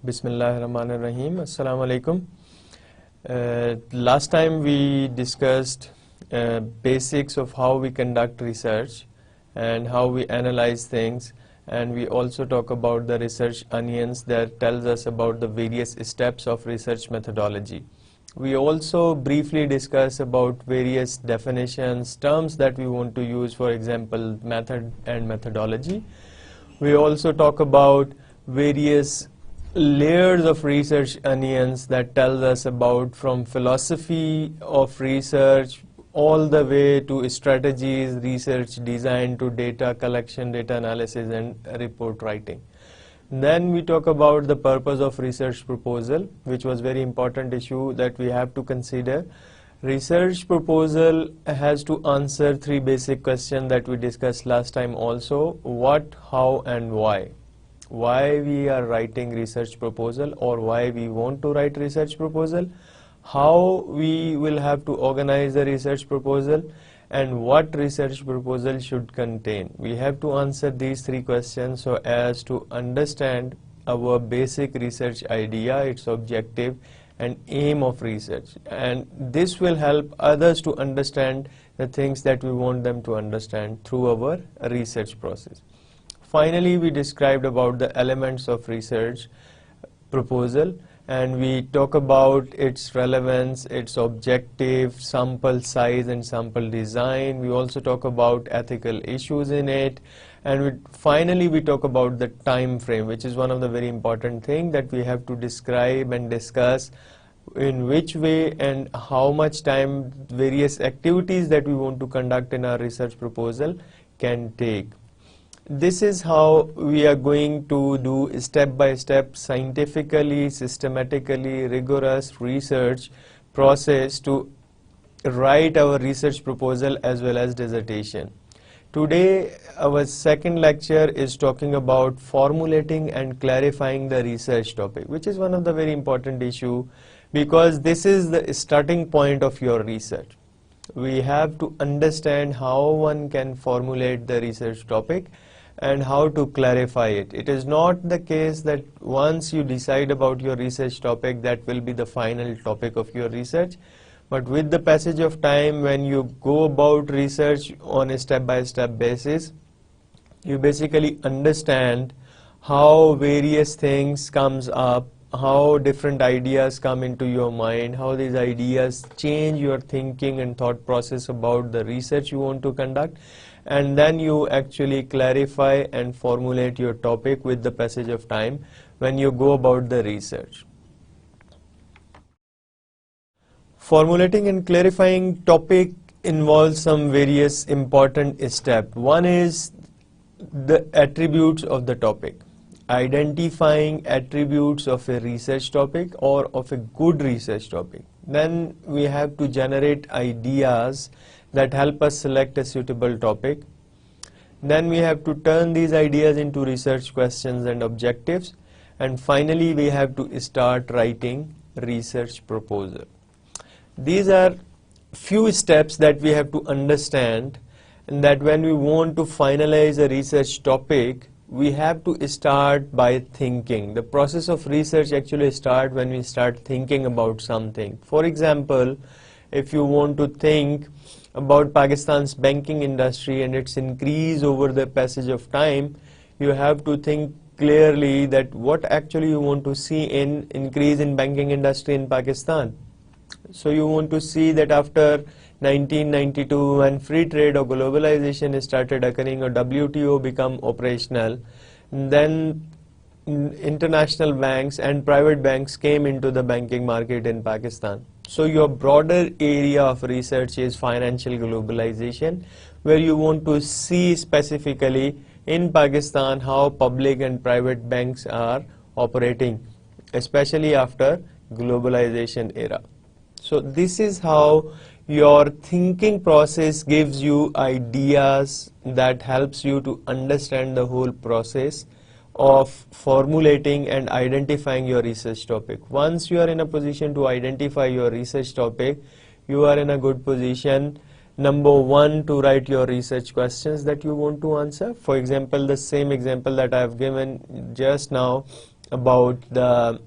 Bismillahirrahmanirrahim. Assalamu alaikum. Last time we discussed basics of how we conduct research and how we analyze things, and we also talk about the research onions that tells us about the various steps of research methodology. We also briefly discuss about various definitions, terms that we want to use, for example, method and methodology. We also talk about various layers of research onions that tells us about from philosophy of research all the way to strategies, research design, to data collection, data analysis, and report writing. Then we talk about the purpose of research proposal, which was very important issue that we have to consider. Research proposal has to answer three basic questions that we discussed last time also: what, how, and why. Why we are writing research proposal, or why we want to write research proposal, how we will have to organize the research proposal, and what research proposal should contain. We have to answer these three questions so as to understand our basic research idea, its objective and aim of research, and this will help others to understand the things that we want them to understand through our research process. Finally, we described about the elements of research proposal, and we talk about its relevance, its objective, sample size and sample design. We also talk about ethical issues in it, and finally we talk about the time frame, which is one of the very important thing that we have to describe and discuss in which way and how much time various activities that we want to conduct in our research proposal can take. This is how we are going to do step-by-step, scientifically, systematically, rigorous research process to write our research proposal as well as dissertation. Today, our second lecture is talking about formulating and clarifying the research topic, which is one of the very important issue because this is the starting point of your research. We have to understand how one can formulate the research topic and how to clarify it. It is not the case that once you decide about your research topic, that will be the final topic of your research. But with the passage of time, when you go about research on a step-by-step basis, you basically understand how various things comes up, how different ideas come into your mind, how these ideas change your thinking and thought process about the research you want to conduct, and then you actually clarify and formulate your topic with the passage of time when you go about the research. Formulating and clarifying topic involves some various important steps. One is the attributes of the topic. Identifying attributes of a research topic or of a good research topic. Then we have to generate ideas that help us select a suitable topic. Then we have to turn these ideas into research questions and objectives. And finally, we have to start writing research proposal. These are few steps that we have to understand, and that when we want to finalize a research topic, we have to start by thinking. The process of research actually starts when we start thinking about something. For example, if you want to think about Pakistan's banking industry and its increase over the passage of time, you have to think clearly that what actually you want to see in increase in banking industry in Pakistan. So you want to see that after 1992, when free trade or globalization started occurring or WTO become operational, then international banks and private banks came into the banking market in Pakistan. So your broader area of research is financial globalization, where you want to see specifically in Pakistan how public and private banks are operating, especially after globalization era. So this is how your thinking process gives you ideas that helps you to understand the whole process of formulating and identifying your research topic. Once you are in a position to identify your research topic, you are in a good position Number 1, to write your research questions that you want to answer. For example, the same example that I have given just now about the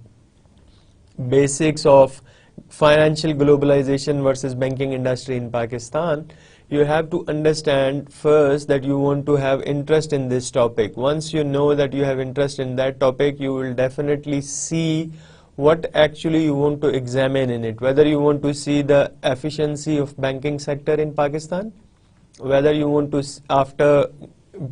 basics of financial globalization versus banking industry in Pakistan. You have to understand first that you want to have interest in this topic. Once you know that you have interest in that topic, you will definitely see what actually you want to examine in it. Whether you want to see the efficiency of banking sector in Pakistan, whether you want to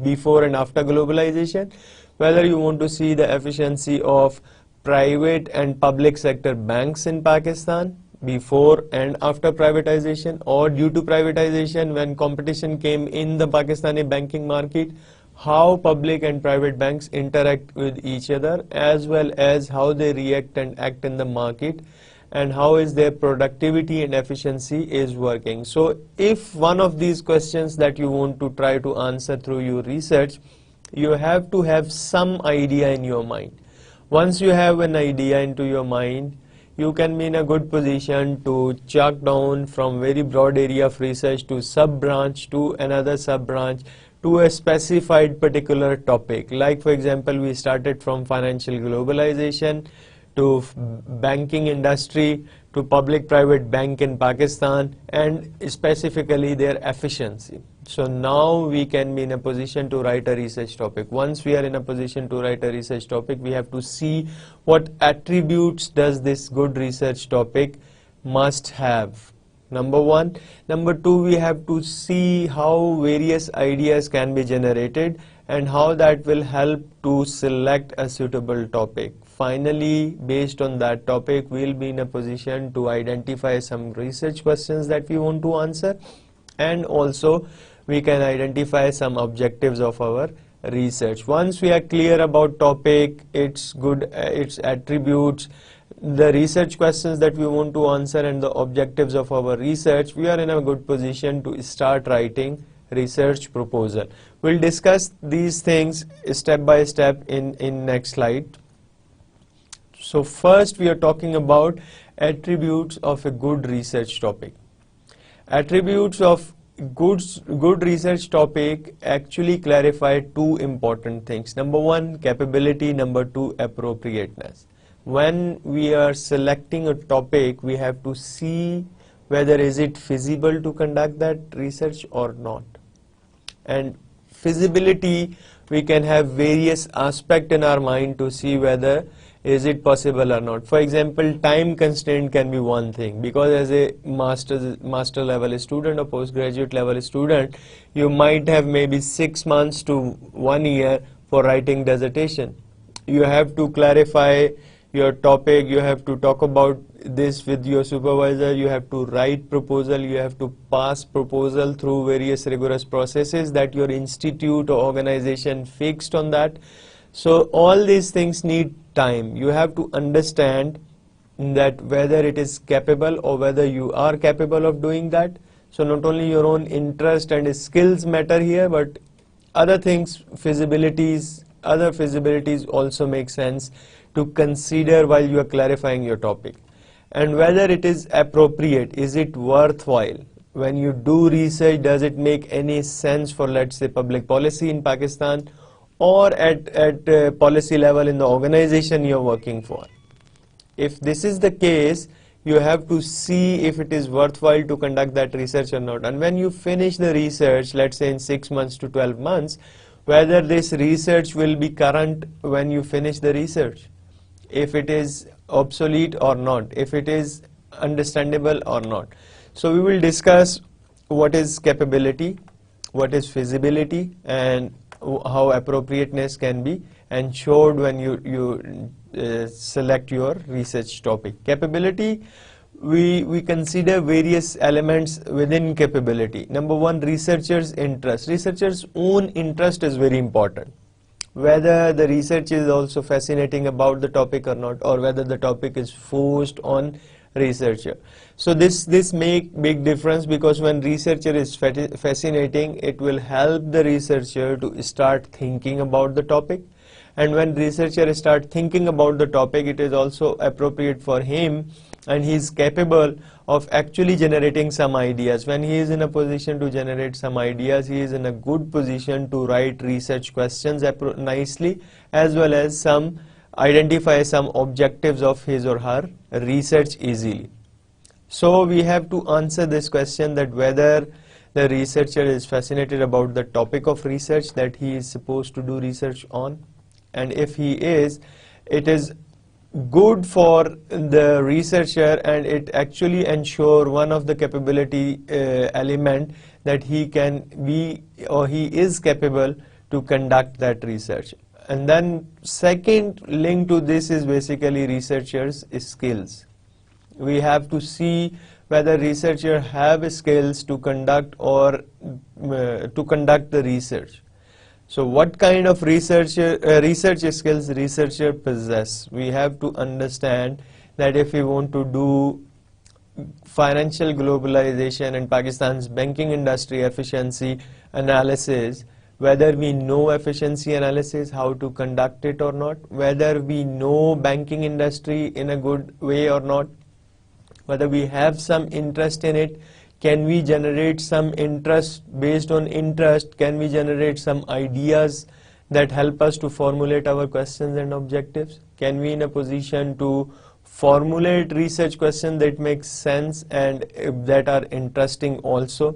before and after globalization, whether you want to see the efficiency of private and public sector banks in Pakistan before and after privatization, or due to privatization when competition came in the Pakistani banking market, how public and private banks interact with each other, as well as how they react and act in the market, and how is their productivity and efficiency is working. So if one of these questions that you want to try to answer through your research, you have to have some idea in your mind. Once you have an idea into your mind, you can be in a good position to chalk down from very broad area of research to sub-branch to another sub-branch to a specified particular topic. Like for example, we started from financial globalization to banking industry to public-private bank in Pakistan, and specifically their efficiency. So now we can be in a position to write a research topic. Once we are in a position to write a research topic, we have to see what attributes does this good research topic must have. Number 1. Number 2, we have to see how various ideas can be generated and how that will help to select a suitable topic. Finally, based on that topic, we will be in a position to identify some research questions that we want to answer, and also we can identify some objectives of our research. Once we are clear about topic, its attributes, the research questions that we want to answer, and the objectives of our research, we are in a good position to start writing research proposal. We'll discuss these things step by step in next slide. So first we are talking about attributes of a good research topic. Attributes of good research topic actually clarify 2 important things. Number 1, capability. Number 2, appropriateness. When we are selecting a topic, we have to see whether is it feasible to conduct that research or not. And feasibility, we can have various aspects in our mind to see whether is it possible or not. For example, time constraint can be one thing, because as a master level student or postgraduate level student, you might have maybe 6 months to 1 year for writing dissertation. You have to clarify your topic, you have to talk about this with your supervisor, you have to write proposal, you have to pass proposal through various rigorous processes that your institute or organization fixed on that. So all these things need time. You have to understand that whether it is capable or whether you are capable of doing that. So not only your own interest and skills matter here, but other things, other feasibilities also make sense to consider while you are clarifying your topic. And whether it is appropriate, is it worthwhile? When you do research, does it make any sense for, let's say, public policy in Pakistan, or at policy level in the organization you're working for? If this is the case, you have to see if it is worthwhile to conduct that research or not. And when you finish the research, let's say in 6 months to 12 months, whether this research will be current when you finish the research, if it is obsolete or not, if it is understandable or not. So we will discuss what is capability, what is feasibility, and how appropriateness can be ensured when you select your research topic. Capability, we consider various elements within capability. Number 1, researcher's interest. Researcher's own interest is very important. Whether the research is also fascinating about the topic or not, or whether the topic is forced on researcher. So this make big difference, because when researcher is fascinating, it will help the researcher to start thinking about the topic. And when researcher start thinking about the topic, it is also appropriate for him, and he is capable of actually generating some ideas. When he is in a position to generate some ideas, he is in a good position to write research questions nicely, as well as some identify some objectives of his or her research easily. So we have to answer this question, that whether the researcher is fascinated about the topic of research that he is supposed to do research on, and if he is, it is good for the researcher, and it actually ensure one of the capability element that he can be or he is capable to conduct that research. And then second link to this is basically researchers' skills. We have to see whether researcher have skills to conduct or to conduct the research. So what kind of research skills researcher possess? We have to understand that if we want to do financial globalization and Pakistan's banking industry efficiency analysis, whether we know efficiency analysis, how to conduct it or not, whether we know banking industry in a good way or not, whether we have some interest in it, can we generate some interest, based on interest, can we generate some ideas that help us to formulate our questions and objectives? Can we in a position to formulate research questions that make sense and that are interesting also?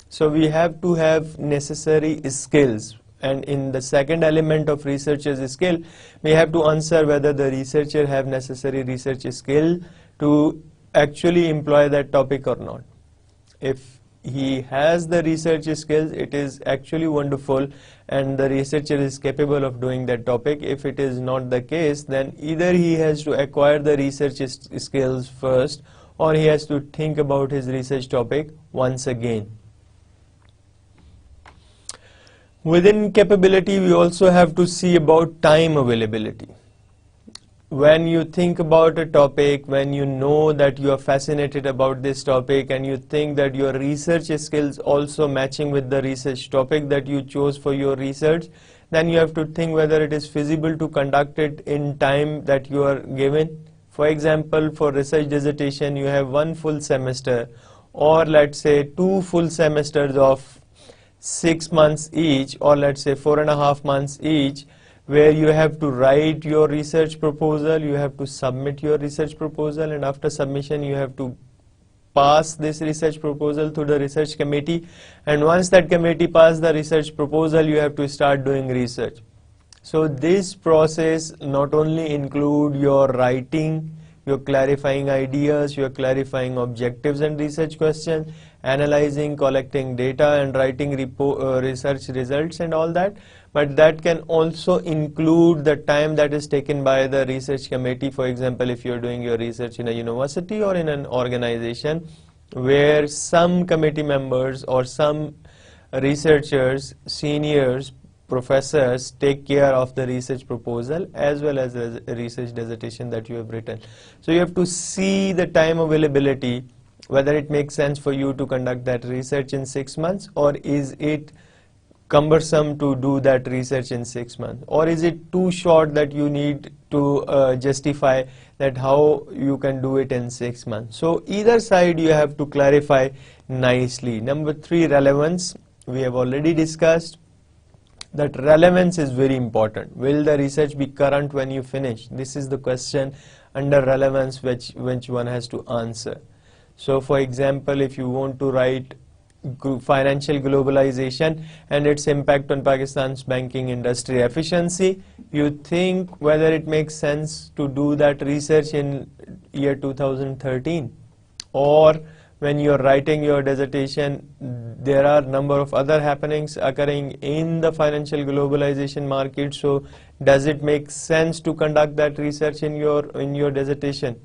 So we have to have necessary skills. And in the second element of researcher's skill, we have to answer whether the researcher have necessary research skill to actually employ that topic or not. If he has the research skills, it is actually wonderful and the researcher is capable of doing that topic. If it is not the case, then either he has to acquire the research skills first, or he has to think about his research topic once again. Within capability, we also have to see about time availability. When you think about a topic, when you know that you are fascinated about this topic and you think that your research skills also matching with the research topic that you chose for your research, then you have to think whether it is feasible to conduct it in time that you are given. For example, for research dissertation, you have 1 full semester, or let's say 2 full semesters of 6 months each, or let's say 4.5 months each, where you have to write your research proposal, you have to submit your research proposal, and after submission you have to pass this research proposal to the research committee, and once that committee passes the research proposal, you have to start doing research. So this process not only include your writing, your clarifying ideas, your clarifying objectives and research questions, analyzing, collecting data and writing research results and all that, but that can also include the time that is taken by the research committee. For example, if you're doing your research in a university or in an organization where some committee members or some researchers, seniors, professors take care of the research proposal as well as the research dissertation that you have written. So you have to see the time availability, whether it makes sense for you to conduct that research in 6 months, or is it cumbersome to do that research in 6 months, or is it too short that you need to justify that how you can do it in 6 months. So either side you have to clarify nicely. Number 3, relevance. We have already discussed that relevance is very important. Will the research be current when you finish? This is the question under relevance which one has to answer. So for example, if you want to write financial globalization and its impact on Pakistan's banking industry efficiency, you think whether it makes sense to do that research in year 2013, or when you're writing your dissertation, there are number of other happenings occurring in the financial globalization market. So does it make sense to conduct that research in your dissertation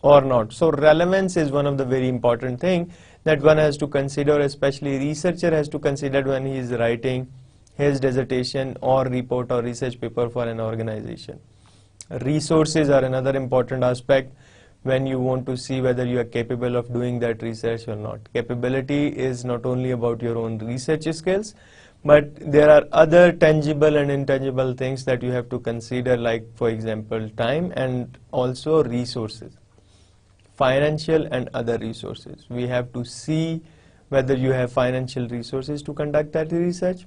or not? So relevance is one of the very important thing that one has to consider, especially researcher has to consider when he is writing his dissertation or report or research paper for an organization. Resources are another important aspect when you want to see whether you are capable of doing that research or not. Capability is not only about your own research skills, but there are other tangible and intangible things that you have to consider, like for example time and also resources. financial and other resources. We have to see whether you have financial resources to conduct that research.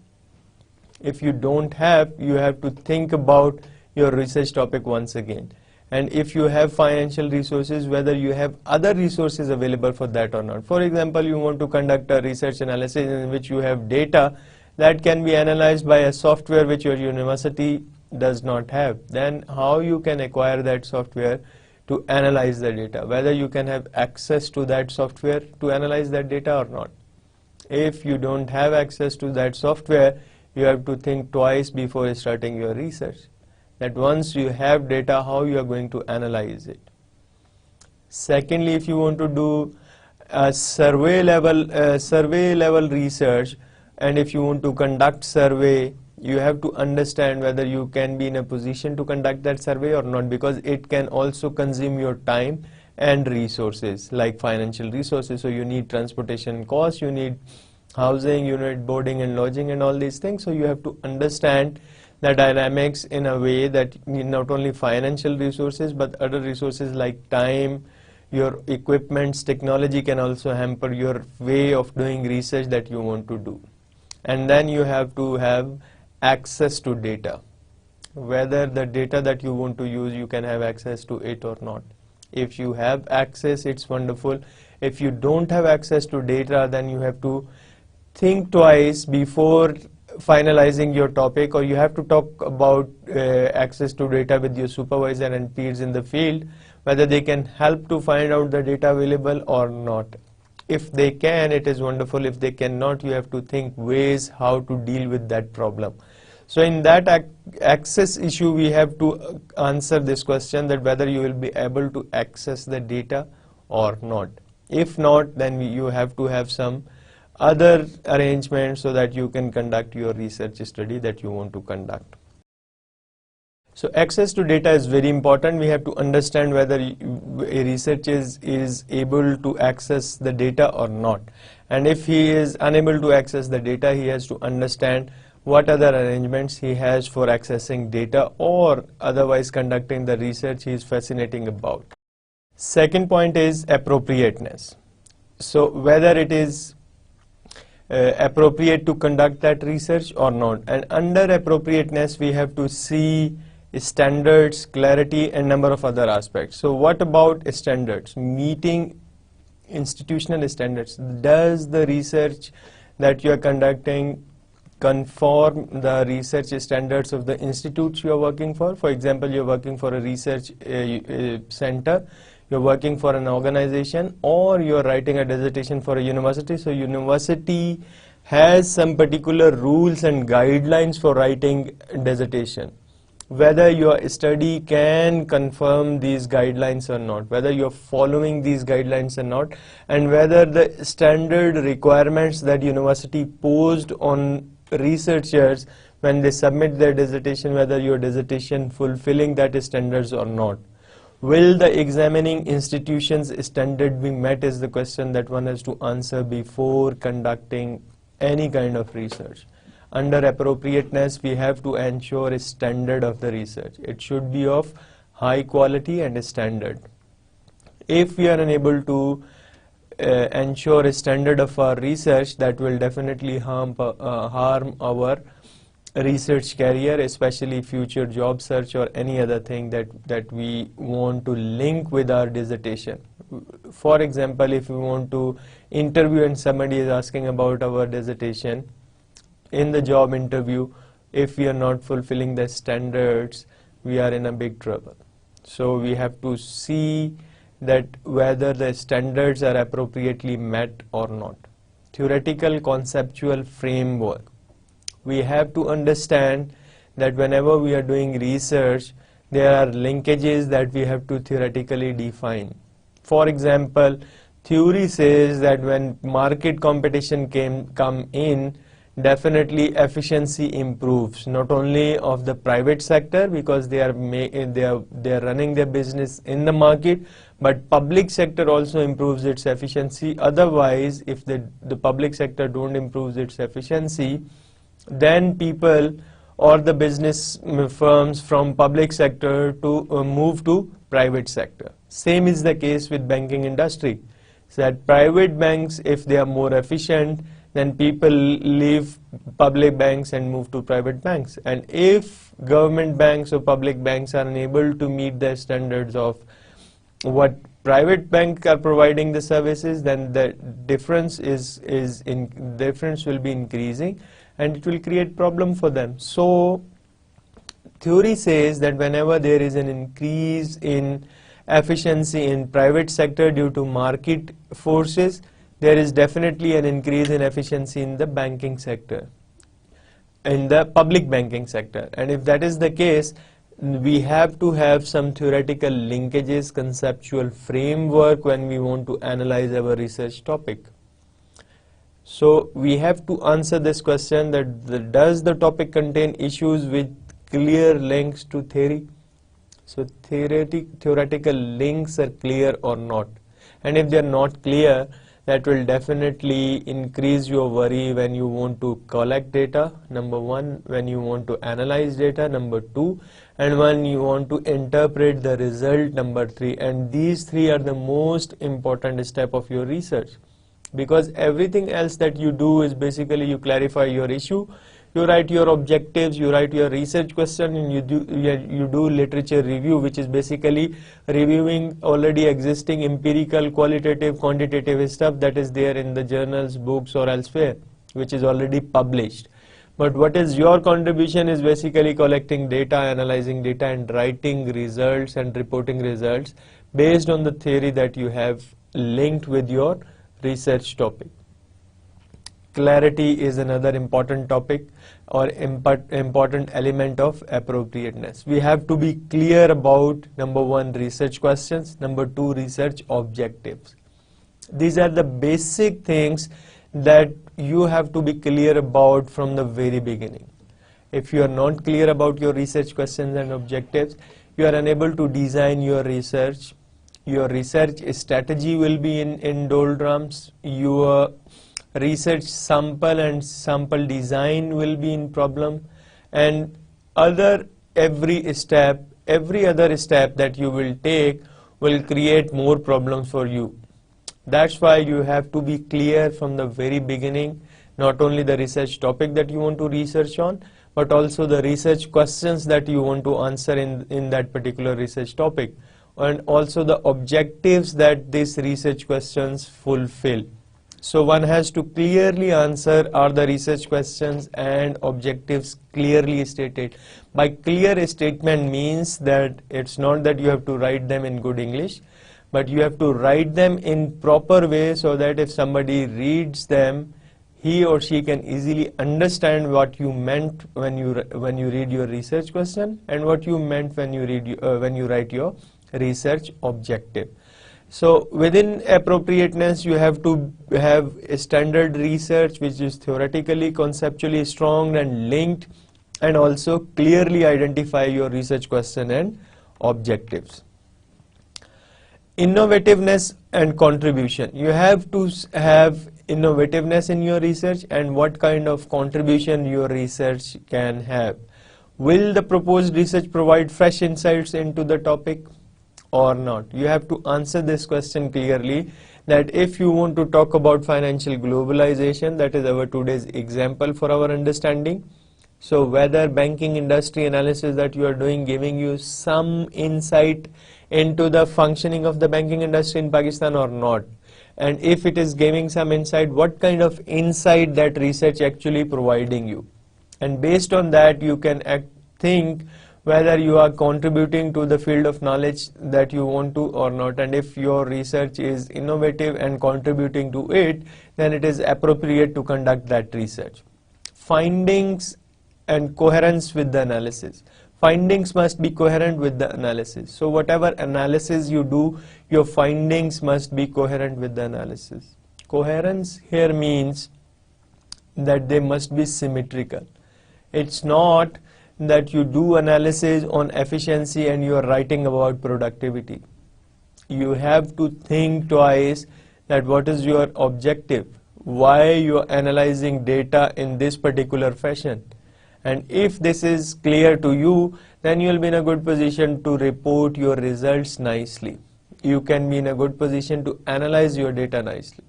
If you don't have, you have to think about your research topic once again. And if you have financial resources, whether you have other resources available for that or not. For example, you want to conduct a research analysis in which you have data that can be analyzed by a software which your university does not have. Then how you can acquire that software to analyze the data, whether you can have access to that software to analyze that data or not. If you don't have access to that software, you have to think twice before starting your research. That once you have data, how you are going to analyze it. Secondly, if you want to do a survey level research, and if you want to conduct survey, you have to understand whether you can be in a position to conduct that survey or not, because it can also consume your time and resources, like financial resources. So you need transportation costs, you need housing, you need boarding and lodging and all these things. So you have to understand the dynamics in a way that need not only financial resources but other resources like time, your equipments, technology can also hamper your way of doing research that you want to do. And then you have to have access to data, whether the data that you want to use, you can have access to it or not. If you have access, it's wonderful. If you don't have access to data, then you have to think twice before finalizing your topic, or you have to talk about access to data with your supervisor and peers in the field, whether they can help to find out the data available or not. If they can, it is wonderful. If they cannot, you have to think ways how to deal with that problem. So in that access issue, we have to answer this question, that whether you will be able to access the data or not. If not, then you have to have some other arrangements so that you can conduct your research study that you want to conduct. So access to data is very important. We have to understand whether a researcher is able to access the data or not. And if he is unable to access the data, he has to understand what other arrangements he has for accessing data or otherwise conducting the research he is fascinating about. Second point is appropriateness. So whether it is appropriate to conduct that research or not. And under appropriateness, we have to see standards, clarity, and number of other aspects. So what about standards? Meeting institutional standards. Does the research that you are conducting conform the research standards of the institutes you are working for? For example, you are working for a research center, you're working for an organization, or you're writing a dissertation for a university. So university has some particular rules and guidelines for writing dissertation. Whether your study can confirm these guidelines or not, whether you're following these guidelines or not, and whether the standard requirements that university posed on researchers when they submit their dissertation, whether your dissertation fulfilling that standards or not. Will the examining institution's standard be met is the question that one has to answer before conducting any kind of research. Under appropriateness, we have to ensure a standard of the research. It should be of high quality and a standard. If we are unable to ensure a standard of our research, that will definitely harm our research career, especially future job search or any other thing that we want to link with our dissertation. For example, if we want to interview and somebody is asking about our dissertation in the job interview, if we are not fulfilling the standards, we are in a big trouble. So we have to see that whether the standards are appropriately met or not. Theoretical conceptual framework. We have to understand that whenever we are doing research, there are linkages that we have to theoretically define. For example, theory says that when market competition come in, definitely efficiency improves, not only of the private sector because they are running their business in the market, but public sector also improves its efficiency. Otherwise, if the public sector don't improve its efficiency, then people or the business firms from public sector to move to private sector. Same is the case with banking industry. So that private banks, if they are more efficient, then people leave public banks and move to private banks. And if government banks or public banks are unable to meet the standards of what private banks are providing the services, then the difference difference will be increasing, and it will create problem for them. So theory says that whenever there is an increase in efficiency in private sector due to market forces, there is definitely an increase in efficiency in the banking sector, in the public banking sector. And if that is the case, we have to have some theoretical linkages, conceptual framework when we want to analyze our research topic. So we have to answer this question that does the topic contain issues with clear links to theory? So theoretical links are clear or not. And if they are not clear, that will definitely increase your worry when you want to collect data, number one, when you want to analyze data, number two, and when you want to interpret the result, number three. And these three are the most important step of your research, because everything else that you do is basically you clarify your issue, you write your objectives, you write your research question, and you do literature review, which is basically reviewing already existing empirical, qualitative, quantitative stuff that is there in the journals, books, or elsewhere, which is already published. But what is your contribution is basically collecting data, analyzing data, and writing results and reporting results based on the theory that you have linked with your research topic. Clarity is another important topic or important element of appropriateness. We have to be clear about number one, research questions, number two, research objectives. These are the basic things that you have to be clear about from the very beginning. If you are not clear about your research questions and objectives, you are unable to design your research. Your research strategy will be in doldrums. Your research sample and sample design will be in problem, and every other step that you will take will create more problems for you. That's why you have to be clear from the very beginning, not only the research topic that you want to research on, but also the research questions that you want to answer in that particular research topic, and also the objectives that these research questions fulfill. So one has to clearly answer are the research questions and objectives clearly stated. By clear statement means that it's not that you have to write them in good English, but you have to write them in proper way so that if somebody reads them, he or she can easily understand what you meant when you read your research question and what you meant when you write your research objective. So within appropriateness, you have to have a standard research which is theoretically, conceptually strong and linked, and also clearly identify your research question and objectives. Innovativeness and contribution. You have to have innovativeness in your research and what kind of contribution your research can have. Will the proposed research provide fresh insights into the topic or not? You have to answer this question clearly, that if you want to talk about financial globalization, that is our today's example for our understanding. So whether banking industry analysis that you are doing giving you some insight into the functioning of the banking industry in Pakistan or not, and if it is giving some insight, what kind of insight that research actually providing you, and based on that you can think whether you are contributing to the field of knowledge that you want to or not. And if your research is innovative and contributing to it, then it is appropriate to conduct that research. Findings and coherence with the analysis. Findings must be coherent with the analysis. So whatever analysis you do, your findings must be coherent with the analysis. Coherence here means that they must be symmetrical. It's not that you do analysis on efficiency and you are writing about productivity. You have to think twice that what is your objective, why you are analyzing data in this particular fashion, And if this is clear to you, then you will be in a good position to report your results nicely. You can be in a good position to analyze your data nicely.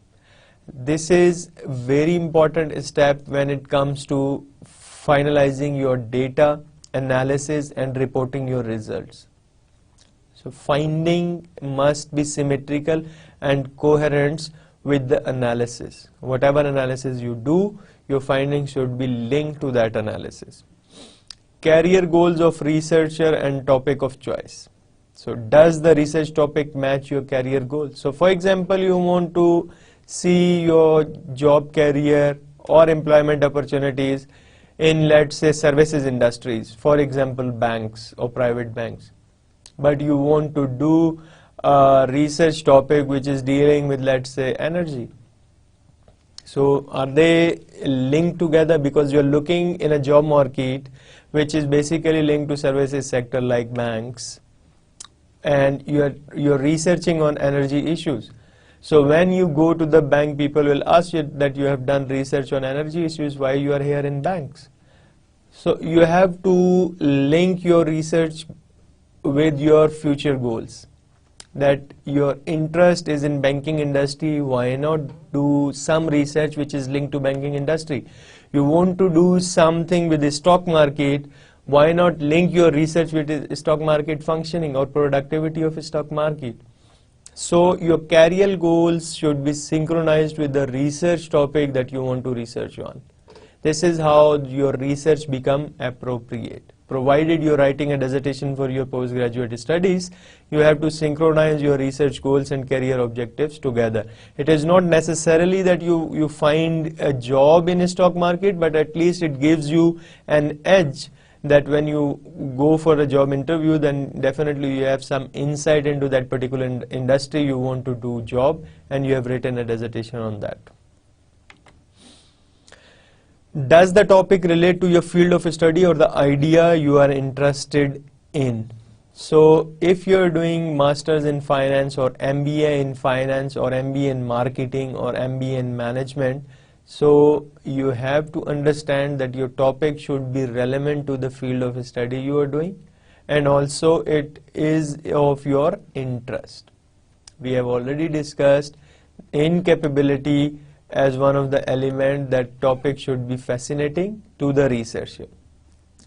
This is a very important step when it comes to finalizing your data analysis and reporting your results. So finding must be symmetrical and coherent with the analysis. Whatever analysis you do, your findings should be linked to that analysis. Career goals of researcher and topic of choice. So does the research topic match your career goals? So for example, you want to see your job career or employment opportunities in, let's say, services industries, for example, banks or private banks. But you want to do a research topic which is dealing with, let's say, energy. So are they linked together? Because you're looking in a job market which is basically linked to services sector like banks, and you're researching on energy issues. So when you go to the bank, people will ask you that you have done research on energy issues, why you are here in banks. So you have to link your research with your future goals. That your interest is in banking industry, why not do some research which is linked to banking industry? You want to do something with the stock market, why not link your research with the stock market functioning or productivity of a stock market? So your career goals should be synchronized with the research topic that you want to research on. This is how your research become appropriate. Provided you're writing a dissertation for your postgraduate studies, you have to synchronize your research goals and career objectives together. It is not necessarily that you find a job in a stock market, but at least it gives you an edge that when you go for a job interview, then definitely you have some insight into that particular industry you want to do job, and you have written a dissertation on that. Does the topic relate to your field of study or the idea you are interested in? So if you're doing masters in finance or MBA in finance or MBA in marketing or MBA in management, so you have to understand that your topic should be relevant to the field of study you are doing, and also it is of your interest. We have already discussed in capability as one of the elements that topic should be fascinating to the researcher.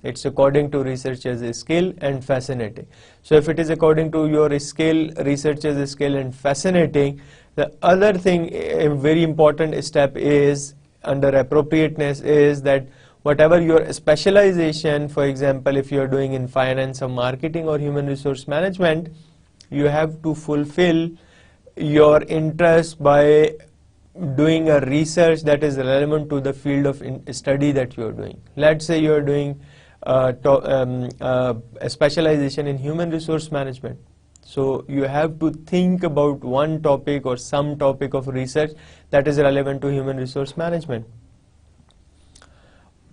It's according to researcher's skill and fascinating. So if it is according to your skill, researcher's skill and fascinating, the other thing, a very important step is under appropriateness, is that whatever your specialization, for example, if you're doing in finance or marketing or human resource management, you have to fulfill your interest by doing a research that is relevant to the field of study that you are doing. Let's say you are doing a specialization in human resource management. So you have to think about one topic or some topic of research that is relevant to human resource management.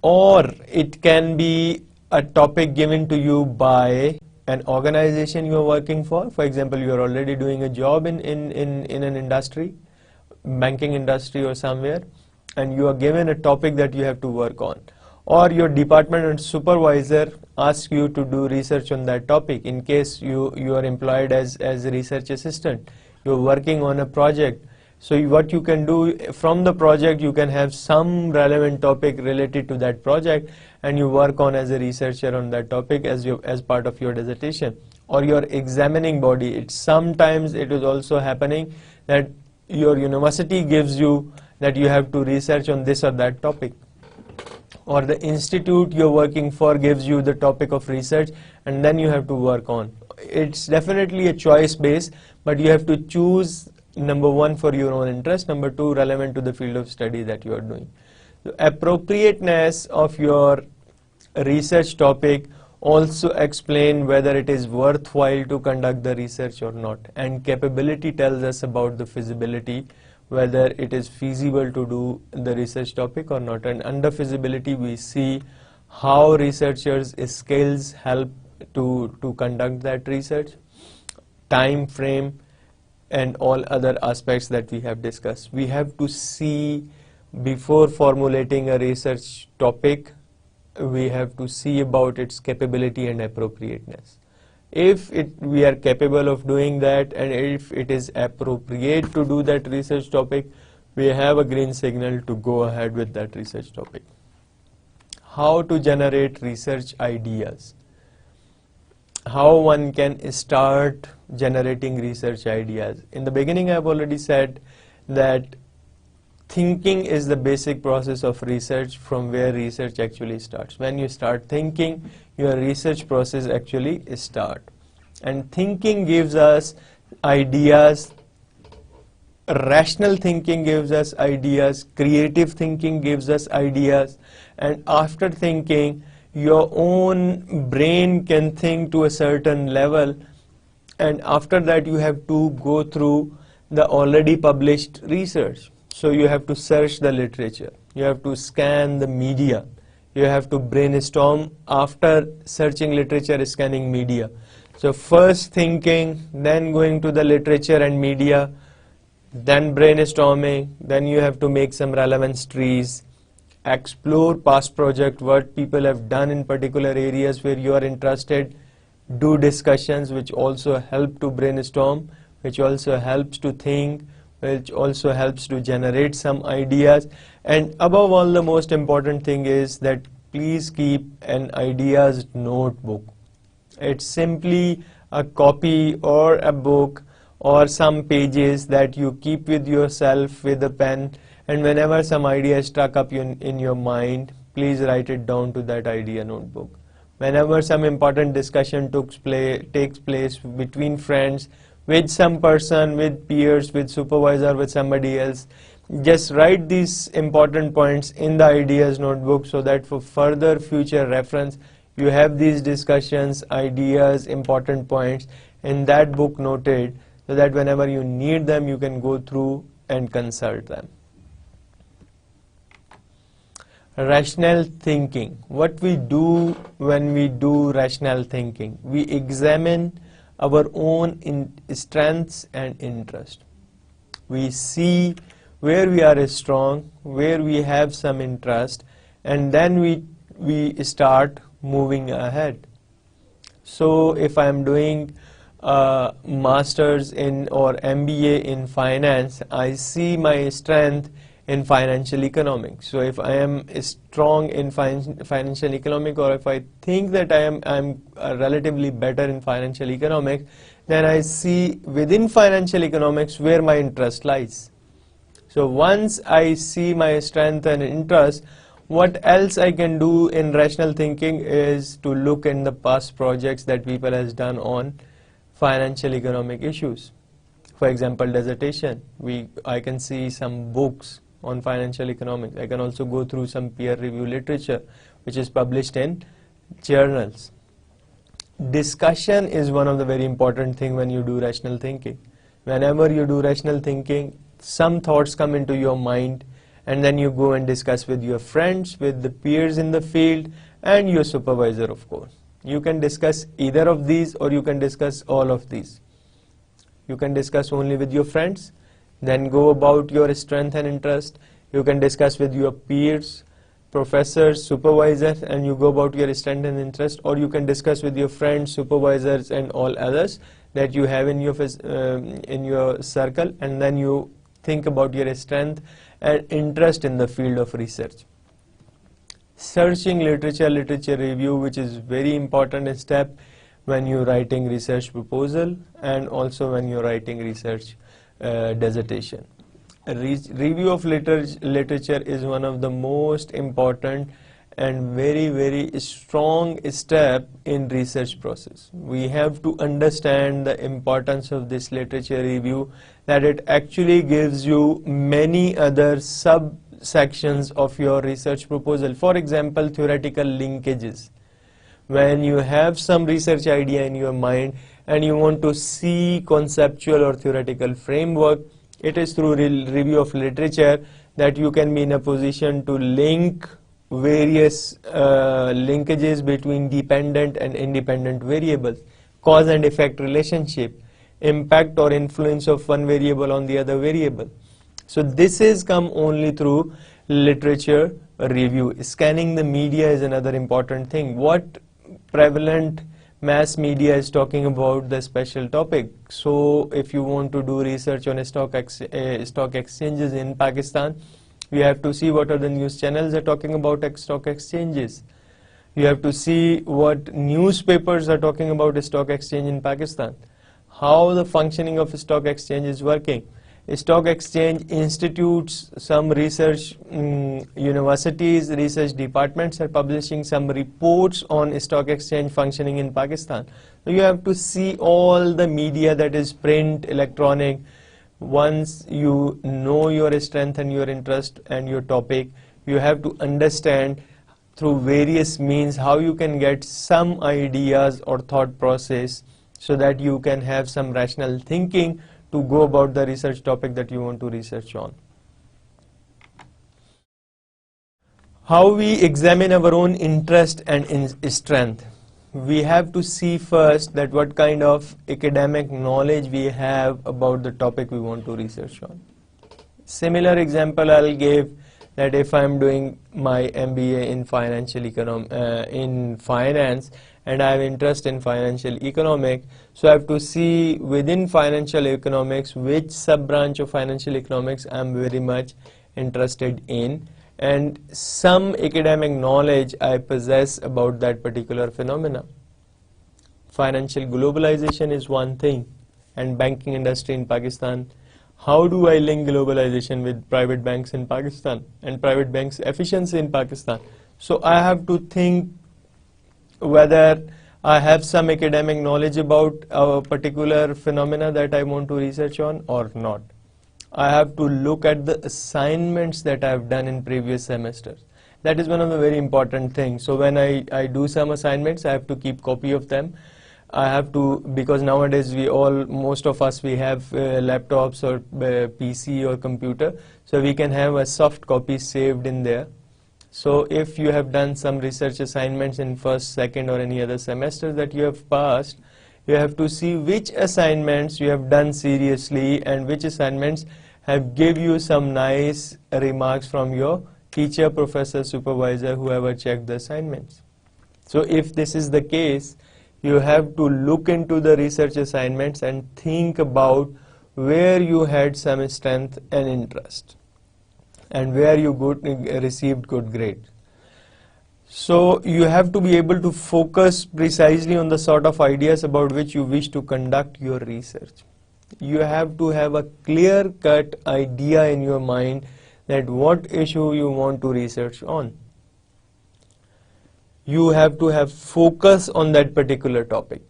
Or it can be a topic given to you by an organization you are working for. For example, you are already doing a job in an industry, banking industry or somewhere, and you are given a topic that you have to work on. Or your department and supervisor asks you to do research on that topic. In case you are employed as a research assistant, you are working on a project. So what you can do from the project, you can have some relevant topic related to that project, and you work on as a researcher on that topic as part of your dissertation. Or your examining body, sometimes it is also happening that your university gives you that you have to research on this or that topic, or the institute you're working for gives you the topic of research and then you have to work on. It's definitely a choice base, but you have to choose number one for your own interest, number two relevant to the field of study that you are doing. The appropriateness of your research topic also explain whether it is worthwhile to conduct the research or not, and capability tells us about the feasibility, whether it is feasible to do the research topic or not. And under feasibility we see how researchers' skills help to conduct that research, time frame, and all other aspects that we have discussed. We have to see before formulating a research topic we have to see about its capability and appropriateness. If we are capable of doing that, and if it is appropriate to do that research topic, we have a green signal to go ahead with that research topic. How to generate research ideas. How one can start generating research ideas. In the beginning, I have already said that thinking is the basic process of research, from where research actually starts. When you start thinking, your research process actually starts. And thinking gives us ideas, rational thinking gives us ideas, creative thinking gives us ideas, and after thinking, your own brain can think to a certain level, and after that you have to go through the already published research. So you have to search the literature, you have to scan the media, you have to brainstorm after searching literature, scanning media. So first thinking, then going to the literature and media, then brainstorming, then you have to make some relevance trees, explore past project, what people have done in particular areas where you are interested, do discussions which also help to brainstorm, which also helps to think, which also helps to generate some ideas. And above all, the most important thing is that please keep an ideas notebook. It's simply a copy or a book or some pages that you keep with yourself with a pen, and whenever some idea struck up in your mind, please write it down to that idea notebook. Whenever some important discussion takes place between friends, with some person, with peers, with supervisor, with somebody else, just write these important points in the ideas notebook, so that for further future reference, you have these discussions, ideas, important points in that book noted, so that whenever you need them, you can go through and consult them. Rational thinking. What we do when we do rational thinking? We examine our own strengths and interest. We see where we are strong, where we have some interest, and then we start moving ahead. So if I am doing master's in or MBA in finance, I see my strength in financial economics. So if I am strong in financial economics, or if I think that I'm relatively better in financial economics, then I see within financial economics where my interest lies. So once I see my strength and interest, what else I can do in rational thinking is to look in the past projects that people has done on financial economic issues. For example, dissertation. I can see some books on financial economics. I can also go through some peer review literature which is published in journals. Discussion is one of the very important thing when you do rational thinking. Whenever you do rational thinking, some thoughts come into your mind, and then you go and discuss with your friends, with the peers in the field, and your supervisor, of course. You can discuss either of these, or you can discuss all of these. You can discuss only with your friends, then go about your strength and interest. You can discuss with your peers, professors, supervisors, and you go about your strength and interest, or you can discuss with your friends, supervisors, and all others that you have in your circle, and then you think about your strength and interest in the field of research. Searching literature review, which is very important step when you're writing research proposal, and also when you're writing research dissertation. Review of literature is one of the most important and very, very strong step in research process. We have to understand the importance of this literature review, that it actually gives you many other subsections of your research proposal. For example, theoretical linkages. When you have some research idea in your mind and you want to see conceptual or theoretical framework, it is through review of literature that you can be in a position to link various linkages between dependent and independent variables, cause and effect relationship, impact or influence of one variable on the other variable. So this is come only through literature review. Scanning the media is another important thing. What prevalent mass media is talking about the special topic. So if you want to do research on stock exchanges in Pakistan, you have to see what are the news channels are talking about stock exchanges. You have to see what newspapers are talking about stock exchange in Pakistan, how the functioning of stock exchange is working. Stock exchange institutes, some research universities, research departments are publishing some reports on stock exchange functioning in Pakistan. So you have to see all the media, that is print, electronic. Once you know your strength and your interest and your topic, you have to understand through various means how you can get some ideas or thought process so that you can have some rational thinking to go about the research topic that you want to research on. How we examine our own interest and strength. We have to see first that what kind of academic knowledge we have about the topic we want to research on. Similar example I'll give, that if I'm doing my MBA in finance and I have interest in financial economics, so I have to see within financial economics which sub-branch of financial economics I'm very much interested in, and some academic knowledge I possess about that particular phenomena. Financial globalization is one thing, and banking industry in Pakistan. How do I link globalization with private banks in Pakistan and private banks' efficiency in Pakistan? So I have to think whether I have some academic knowledge about a particular phenomena that I want to research on or not. I have to look at the assignments that I have done in previous semesters. That is one of the very important things. So when I do some assignments, I have to keep copy of them. I have to, because nowadays most of us, we have laptops or PC or computer, so we can have a soft copy saved in there. So if you have done some research assignments in first, second or any other semester that you have passed, you have to see which assignments you have done seriously and which assignments have give you some nice remarks from your teacher, professor, supervisor, whoever checked the assignments. So if this is the case, you have to look into the research assignments and think about where you had some strength and interest and where you received good grades. So you have to be able to focus precisely on the sort of ideas about which you wish to conduct your research. You have to have a clear-cut idea in your mind that what issue you want to research on. You have to have focus on that particular topic.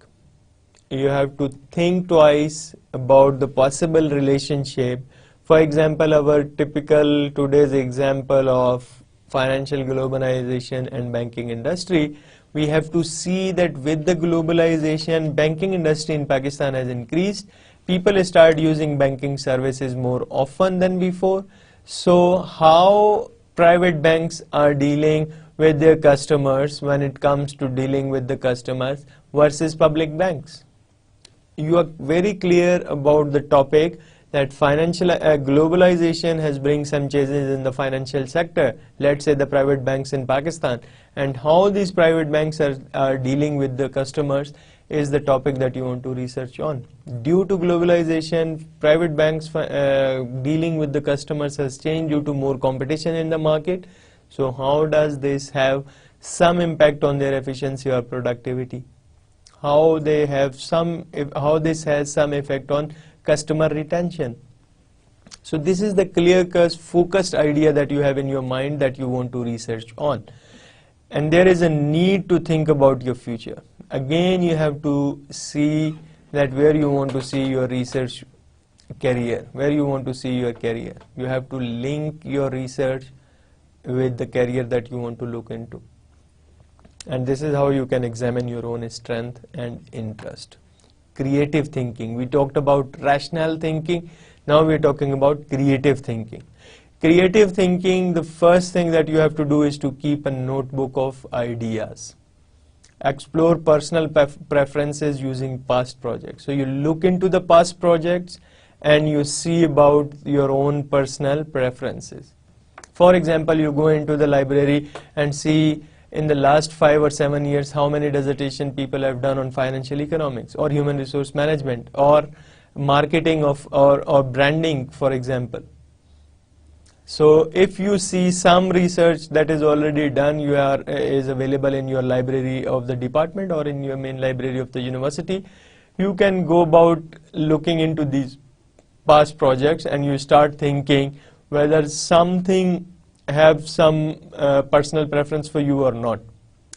You have to think twice about the possible relationship. For example, our typical today's example of financial globalization and banking industry, we have to see that with the globalization, banking industry in Pakistan has increased. People start using banking services more often than before. So how private banks are dealing with their customers when it comes to dealing with the customers versus public banks? You are very clear about the topic that financial globalization has bring some changes in the financial sector, let's say the private banks in Pakistan, and how these private banks are dealing with the customers is the topic that you want to research on. Due to globalization, private banks dealing with the customers has changed due to more competition in the market. So how does this have some impact on their efficiency or productivity? How this has some effect on customer retention? So this is the clear-cut, focused idea that you have in your mind that you want to research on. And there is a need to think about your future. Again, you have to see that where you want to see your research career, where you want to see your career. You have to link your research with the career that you want to look into. And this is how you can examine your own strength and interest. Creative thinking. We talked about rational thinking. Now we're talking about creative thinking. Creative thinking, the first thing that you have to do is to keep a notebook of ideas. Explore personal preferences using past projects. So you look into the past projects and you see about your own personal preferences. For example, you go into the library and see in the last 5 or 7 years how many dissertation people have done on financial economics or human resource management or marketing of or branding, for example. So if you see some research that is already done, is available in your library of the department or in your main library of the university, you can go about looking into these past projects and you start thinking whether something have some personal preference for you or not.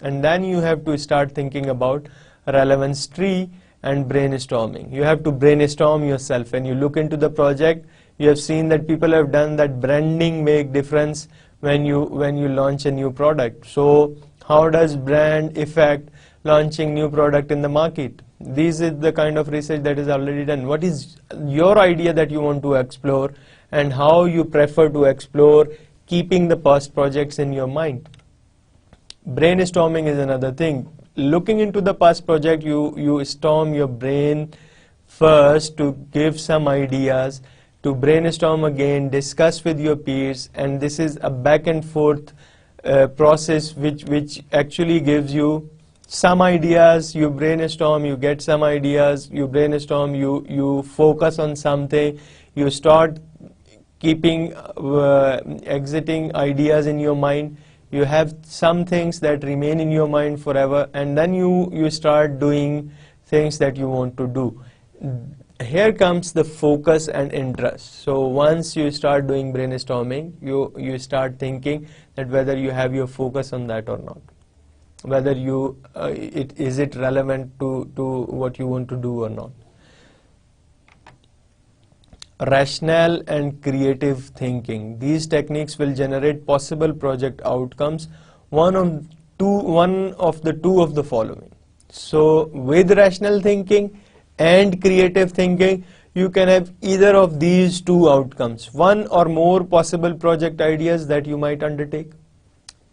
And then you have to start thinking about relevance tree and brainstorming. You have to brainstorm yourself. When you look into the project, you have seen that people have done that branding make difference when you launch a new product. So how does brand affect launching new product in the market? This is the kind of research that is already done. What is your idea that you want to explore and how you prefer to explore, keeping the past projects in your mind? Brainstorming is another thing. Looking into the past project, you storm your brain first to give some ideas, to brainstorm again, discuss with your peers, and this is a back and forth process which actually gives you some ideas. You brainstorm, you get some ideas, you brainstorm, you focus on something, you start keeping exiting ideas in your mind. You have some things that remain in your mind forever, and then you start doing things that you want to do. Here comes the focus and interest. So once you start doing brainstorming, you start thinking that whether you have your focus on that or not, whether is it relevant to what you want to do or not. Rational and creative thinking. These techniques will generate possible project outcomes, one of the two of the following. So with rational thinking and creative thinking, you can have either of these two outcomes, one or more possible project ideas that you might undertake.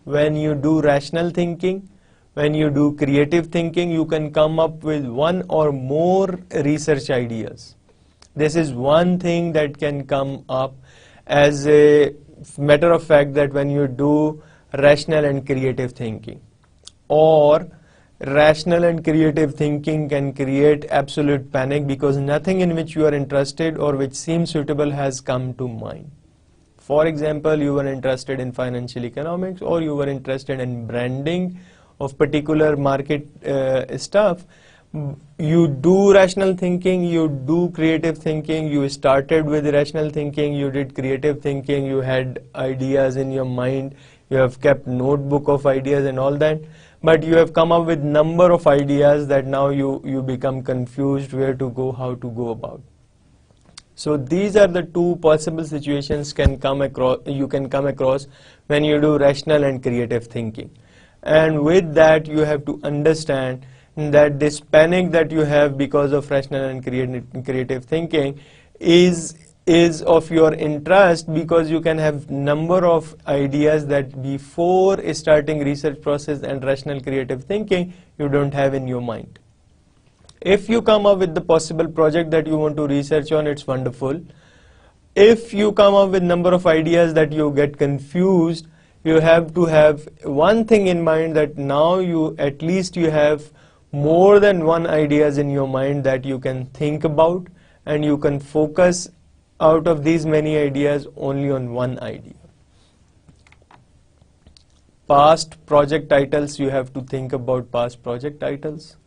When you do rational thinking, when you do creative thinking, you can come up with one or more research ideas. This is one thing that can come up. As a matter of fact, that when you do rational and creative thinking, or rational and creative thinking can create absolute panic because nothing in which you are interested or which seems suitable has come to mind. For example, you were interested in financial economics, or you were interested in branding of particular market stuff. You do rational thinking, you do creative thinking, you started with rational thinking, you did creative thinking, you had ideas in your mind, you have kept notebook of ideas and all that, but you have come up with number of ideas that now you become confused where to go, how to go about. So these are the two possible situations you can come across when you do rational and creative thinking. And with that, you have to understand that this panic that you have because of rational and creative thinking is of your interest, because you can have number of ideas that before starting research process and rational creative thinking you don't have in your mind. If you come up with the possible project that you want to research on, it's wonderful. If you come up with number of ideas that you get confused, you have to have one thing in mind, that now at least you have more than one ideas in your mind that you can think about, and you can focus out of these many ideas only on one idea. Past project titles, you have to think about past project titles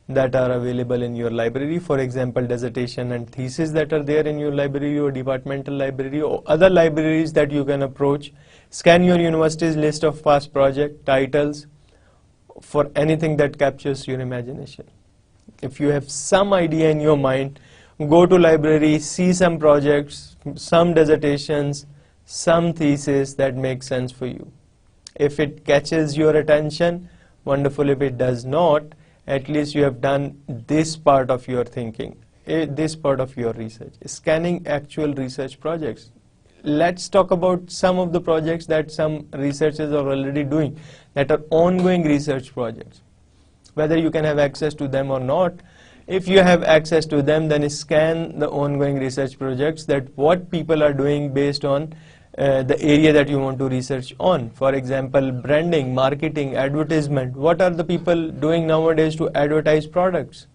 that are available in your library. For example, dissertation and thesis that are there in your library or departmental library or other libraries that you can approach. Scan your university's list of past project titles for anything that captures your imagination. If you have some idea in your mind, go to library, see some projects, some dissertations, some thesis that make sense for you. If it catches your attention, wonderful. If it does not, at least you have done this part of your thinking, this part of your research. Scanning actual research projects. Let's talk about some of the projects that some researchers are already doing, that are ongoing research projects. Whether you can have access to them or not, if you have access to them, then scan the ongoing research projects, that what people are doing based on the area that you want to research on. For example, branding, marketing, advertisement. What are the people doing nowadays to advertise products?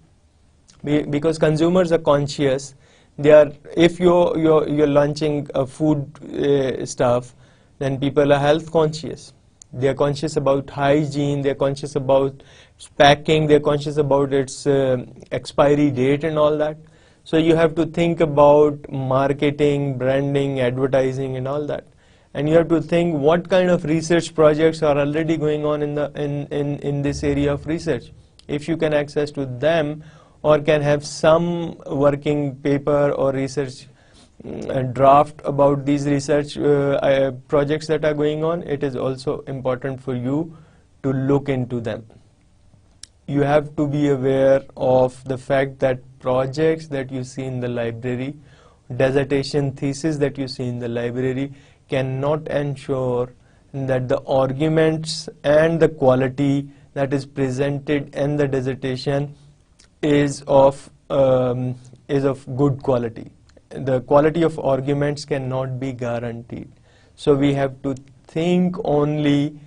Because consumers are conscious. They are, if you're launching a food stuff, then people are health conscious. They are conscious about hygiene. They are conscious about packing. They are conscious about its expiry date and all that. So you have to think about marketing, branding, advertising, and all that. And you have to think what kind of research projects are already going on in this area of research. If you can access to them, or can have some working paper or research draft about these research projects that are going on, it is also important for you to look into them. You have to be aware of the fact that projects that you see in the library, dissertation thesis that you see in the library, cannot ensure that the arguments and the quality that is presented in the dissertation is of good quality. The quality of arguments cannot be guaranteed. So we have to think only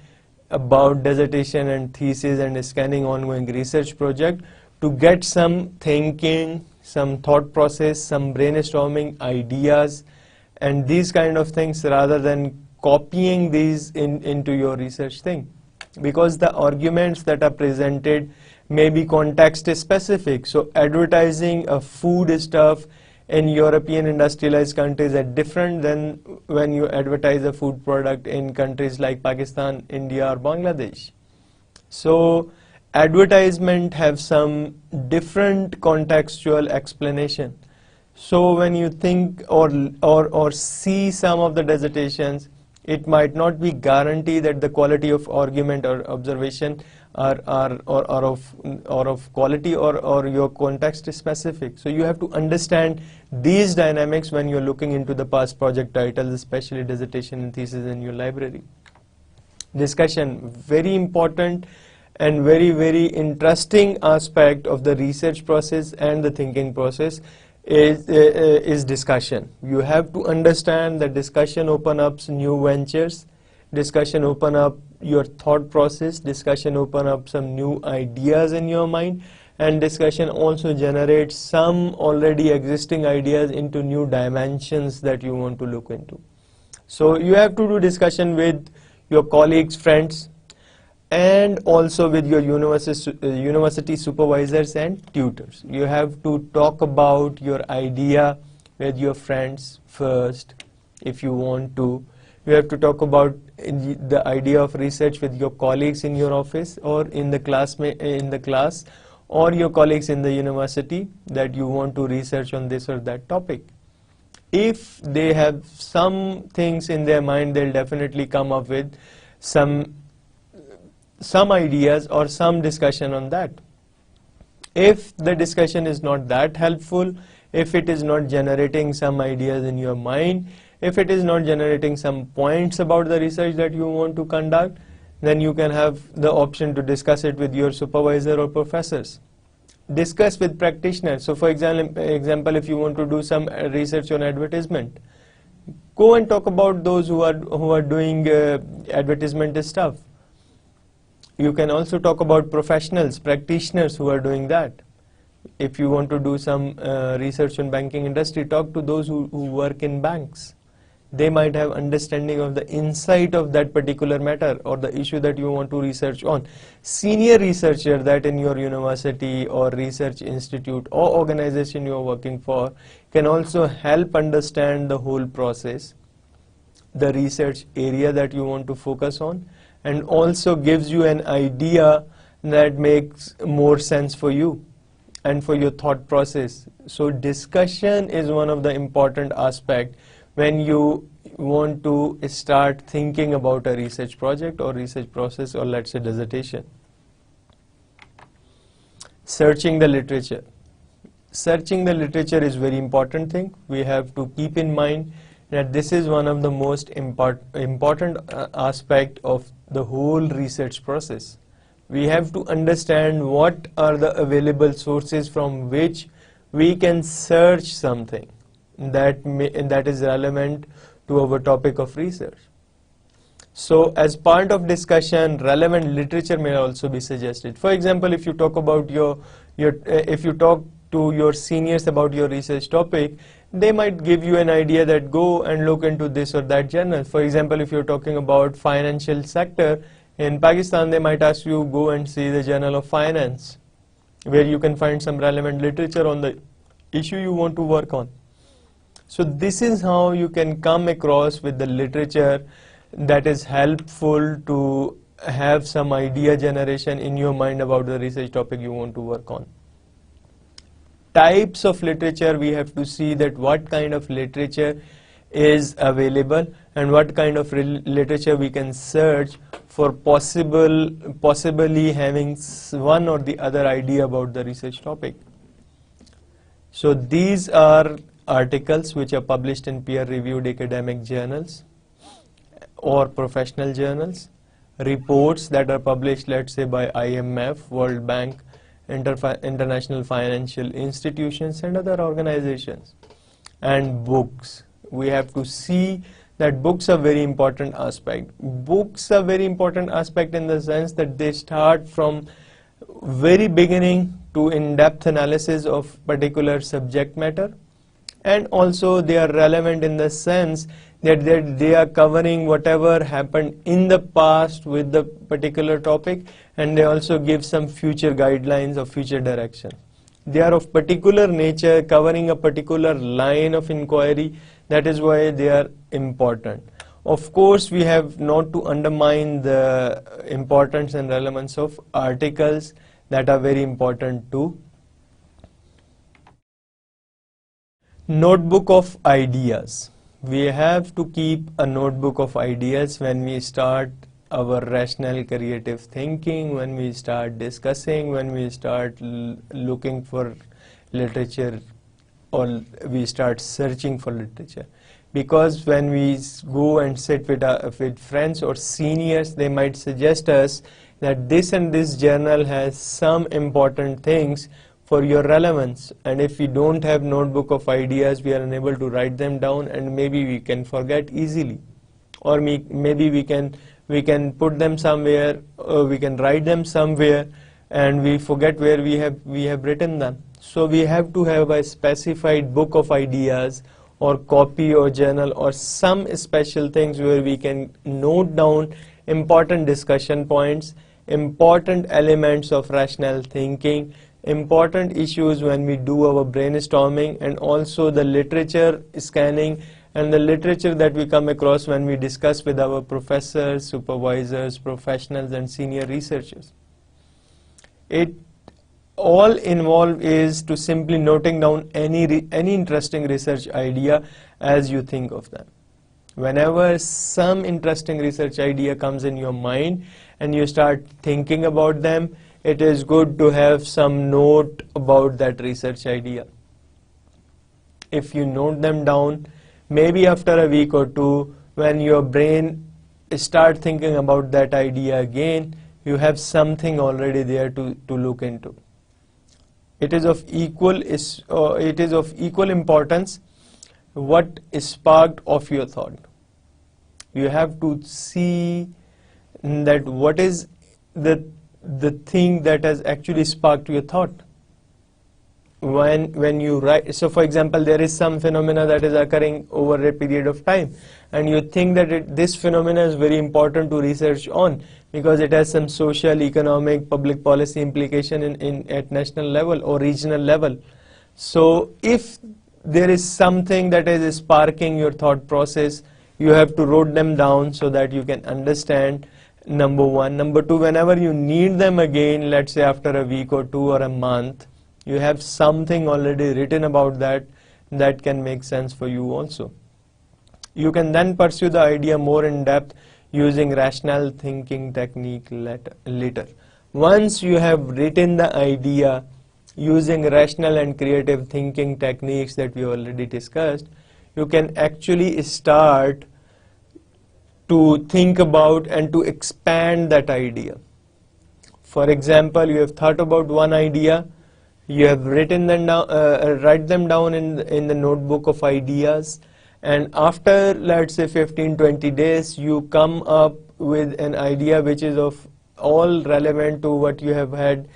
about dissertation and thesis and scanning ongoing research project to get some thinking, some thought process, some brainstorming ideas and these kind of things, rather than copying these into your research thing. Because the arguments that are presented may be context specific. So advertising a food stuff in European industrialized countries are different than when you advertise a food product in countries like Pakistan, India or Bangladesh. So advertisement have some different contextual explanation. So when you think or see some of the dissertations, it might not be guaranteed that the quality of argument or observation are of quality or your context is specific. So you have to understand these dynamics when you're looking into the past project titles, especially dissertation and thesis in your library. Discussion, very important and very interesting aspect of the research process and the thinking process is discussion. You have to understand that discussion open up new ventures, discussion open up your thought process, discussion open up some new ideas in your mind, and discussion also generates some already existing ideas into new dimensions that you want to look into. So you have to do discussion with your colleagues, friends, and also with your university supervisors and tutors. You have to talk about your idea with your friends first if you want to. You have to talk about the idea of research with your colleagues in your office or in the class or your colleagues in the university that you want to research on this or that topic. If they have some things in their mind, they'll definitely come up with some ideas or some discussion on that. If the discussion is not that helpful, if it is not generating some ideas in your mind, if it is not generating some points about the research that you want to conduct, then you can have the option to discuss it with your supervisor or professors. Discuss with practitioners. So for example, if you want to do some research on advertisement, go and talk about those who are doing advertisement stuff. You can also talk about professionals, practitioners who are doing that. If you want to do some research on banking industry, talk to those who work in banks. They might have understanding of the insight of that particular matter or the issue that you want to research on. Senior researcher that in your university or research institute or organization you are working for can also help understand the whole process, the research area that you want to focus on, and also gives you an idea that makes more sense for you and for your thought process. So discussion is one of the important aspects when you want to start thinking about a research project or research process, or let's say dissertation. Searching the literature. Searching the literature is very important thing. We have to keep in mind that this is one of the most important aspect of the whole research process. We have to understand what are the available sources from which we can search something that is relevant to our topic of research. So as part of discussion, relevant literature may also be suggested. For example, if you talk about if you talk to your seniors about your research topic, they might give you an idea that go and look into this or that journal. For example, if you're talking about financial sector in Pakistan, they might ask you go and see the Journal of Finance, where you can find some relevant literature on the issue you want to work on. So this is how you can come across with the literature that is helpful to have some idea generation in your mind about the research topic you want to work on. Types of literature, we have to see that what kind of literature is available and what kind of literature we can search for possibly having one or the other idea about the research topic. So these are articles which are published in peer-reviewed academic journals or professional journals, reports that are published, let's say, by IMF, World Bank, international financial institutions and other organizations, and books. We have to see that books are very important aspect. Books are very important aspect in the sense that they start from very beginning to in-depth analysis of particular subject matter, and also they are relevant in the sense that they are covering whatever happened in the past with the particular topic, and they also give some future guidelines of future direction. They are of particular nature, covering a particular line of inquiry. That is why they are important. Of course, we have not to undermine the importance and relevance of articles that are very important too. Notebook of ideas. We have to keep a notebook of ideas when we start our rational creative thinking, when we start discussing, when we start looking for literature, or we start searching for literature. Because when we go and sit with friends or seniors, they might suggest us that this and this journal has some important things for your relevance, and if we don't have notebook of ideas, we are unable to write them down, and maybe we can forget easily, or maybe we can put them somewhere, or we can write them somewhere and we forget where we have written them. So we have to have a specified book of ideas or copy or journal or some special things where we can note down important discussion points, important elements of rational thinking, important issues when we do our brainstorming, and also the literature scanning and the literature that we come across when we discuss with our professors, supervisors, professionals and senior researchers. It all involved is to simply noting down any interesting research idea as you think of them. Whenever some interesting research idea comes in your mind and you start thinking about them, it is good to have some note about that research idea. If you note them down, maybe after a week or two, when your brain start thinking about that idea again, you have something already there to look into. It is of equal importance what sparked off your thought. You have to see that what is the thing that has actually sparked your thought. When you write, so for example, there is some phenomena that is occurring over a period of time, and you think that this phenomena is very important to research on because it has some social, economic, public policy implication at national level or regional level. So if there is something that is sparking your thought process, you have to write them down so that you can understand, number one. Number two, whenever you need them again, let's say after a week or two or a month, you have something already written about that can make sense for you also. You can then pursue the idea more in depth using rational thinking technique later. Once you have written the idea using rational and creative thinking techniques that we already discussed, you can actually start to think about and to expand that idea. For example, you have thought about one idea, you have written them down, write them down in the notebook of ideas, and after, let's say, 15-20 days, you come up with an idea which is of all relevant to what you have had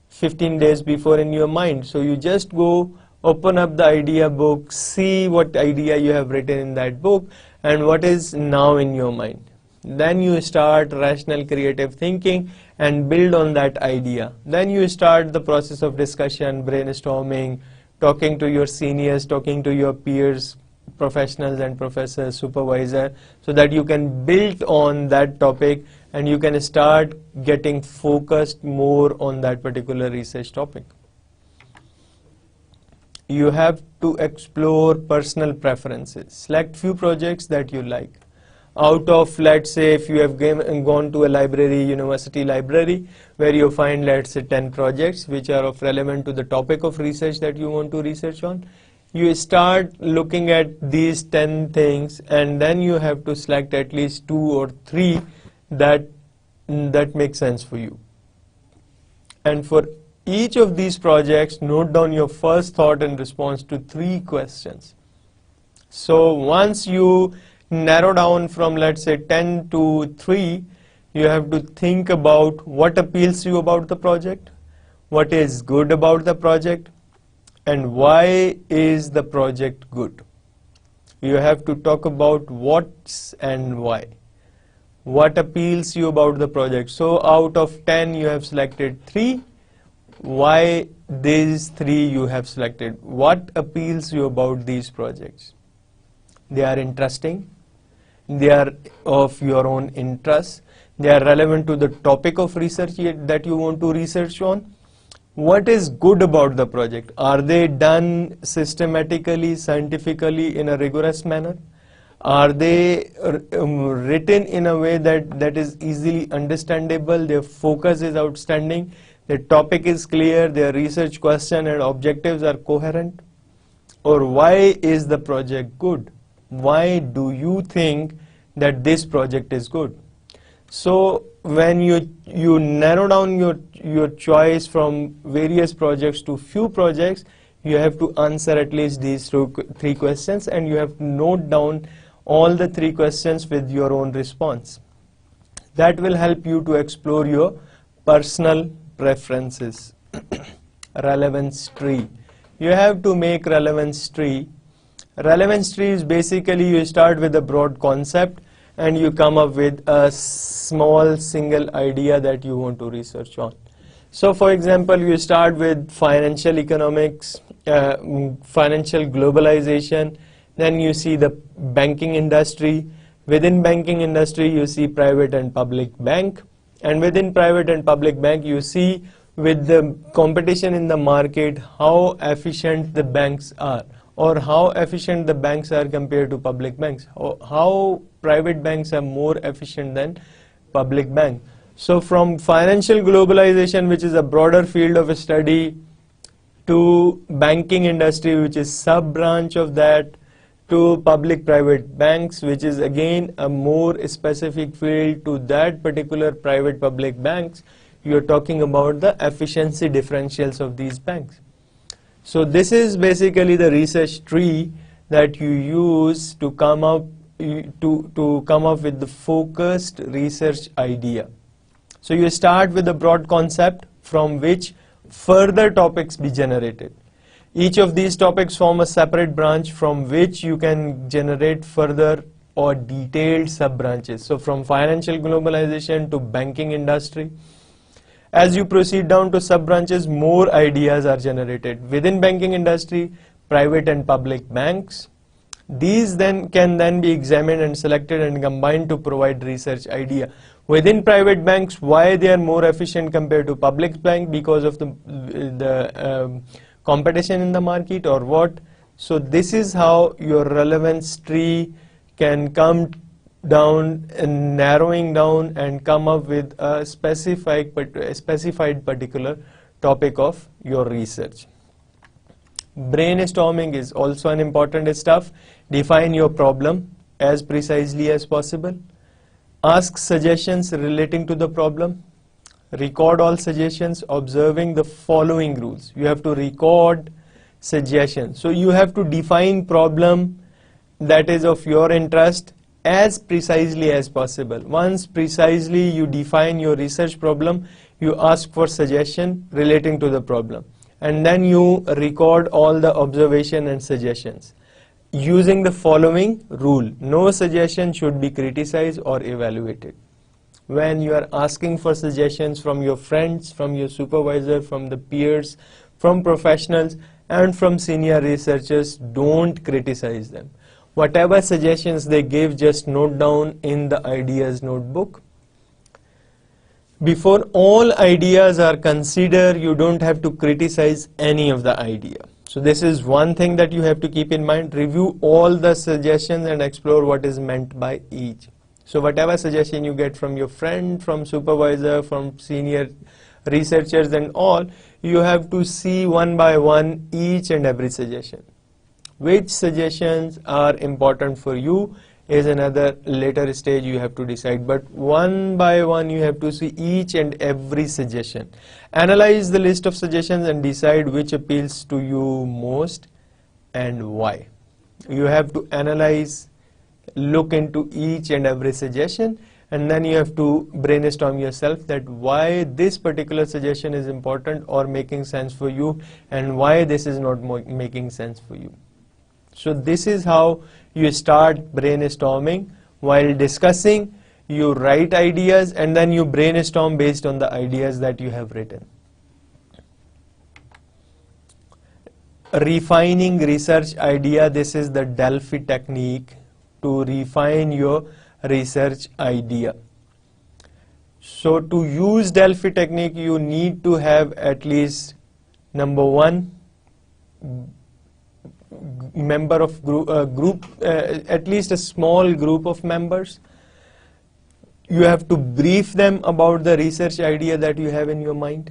15 days before in your mind. So you just go open up the idea book, see what idea you have written in that book and what is now in your mind. Then you start rational creative thinking and build on that idea. Then you start the process of discussion, brainstorming, talking to your seniors, talking to your peers, professionals and professors, supervisor, so that you can build on that topic and you can start getting focused more on that particular research topic. You have to explore personal preferences. Select few projects that you like. Out of, let's say, if you have gone to a library, university library, where you find, let's say, 10 projects which are of relevant to the topic of research that you want to research on, you start looking at these 10 things and then you have to select at least 2 or 3 that make sense for you. And for each of these projects, note down your first thought and response to 3 questions. So once you narrow down from, let's say, 10 to 3, you have to think about what appeals to you about the project, what is good about the project, and why is the project good. You have to talk about what's and why. What appeals you about the project. So out of 10 you have selected 3. Why these 3 you have selected? What appeals you about these projects? They are interesting. They are of your own interest. They are relevant to the topic of research that you want to research on. What is good about the project? Are they done systematically, scientifically, in a rigorous manner? Are they written in a way that is easily understandable? Their focus is outstanding. The topic is clear. Their research question and objectives are coherent. Or why is the project good? Why do you think that this project is good? So when you narrow down your choice from various projects to few projects, you have to answer at least these 3 questions and you have to note down all the 3 questions with your own response. That will help you to explore your personal preferences. Relevance tree. You have to make relevance tree. Relevance tree is basically you start with a broad concept and you come up with a small single idea that you want to research on. So for example, you start with financial economics, financial globalization, then you see the banking industry. Within banking industry, you see private and public bank. And within private and public bank, you see with the competition in the market, how efficient the banks are, or how efficient the banks are compared to public banks, or how private banks are more efficient than public bank. So from financial globalization, which is a broader field of study, to banking industry, which is sub-branch of that, to public-private banks, which is again a more specific field to that particular private-public banks, you're talking about the efficiency differentials of these banks. So this is basically the research tree that you use to come up with the focused research idea. So you start with a broad concept from which further topics be generated. Each of these topics form a separate branch from which you can generate further or detailed sub-branches. So from financial globalization to banking industry. As you proceed down to sub-branches, more ideas are generated. Within banking industry, private and public banks. These then can be examined and selected and combined to provide research idea. Within private banks, why they are more efficient compared to public bank? Because of the competition in the market or what? So this is how your relevance tree can come down and narrowing down and come up with a specified particular topic of your research. Brainstorming is also an important stuff. Define your problem as precisely as possible. Ask suggestions relating to the problem. Record all suggestions observing the following rules. You have to record suggestions. So you have to define problem that is of your interest as precisely as possible. Once precisely you define your research problem, you ask for suggestion relating to the problem, and then you record all the observation and suggestions using the following rule: no suggestion should be criticized or evaluated. When you are asking for suggestions from your friends, from your supervisor, from the peers, from professionals, and from senior researchers, don't criticize them. Whatever suggestions they give, just note down in the ideas notebook. Before all ideas are considered, you don't have to criticize any of the idea. So this is one thing that you have to keep in mind. Review all the suggestions and explore what is meant by each. So whatever suggestion you get from your friend, from supervisor, from senior researchers and all, you have to see one by one each and every suggestion. Which suggestions are important for you is another later stage you have to decide, but one by one you have to see each and every suggestion. Analyze the list of suggestions and decide which appeals to you most and why. You have to analyze, look into each and every suggestion, and then you have to brainstorm yourself that why this particular suggestion is important or making sense for you, and why this is not making sense for you. So this is how you start brainstorming. While discussing, you write ideas and then you brainstorm based on the ideas that you have written. Refining research idea. This is the Delphi technique to refine your research idea. So to use Delphi technique, you need to have at least, number one, member of group, at least a small group of members. You have to brief them about the research idea that you have in your mind.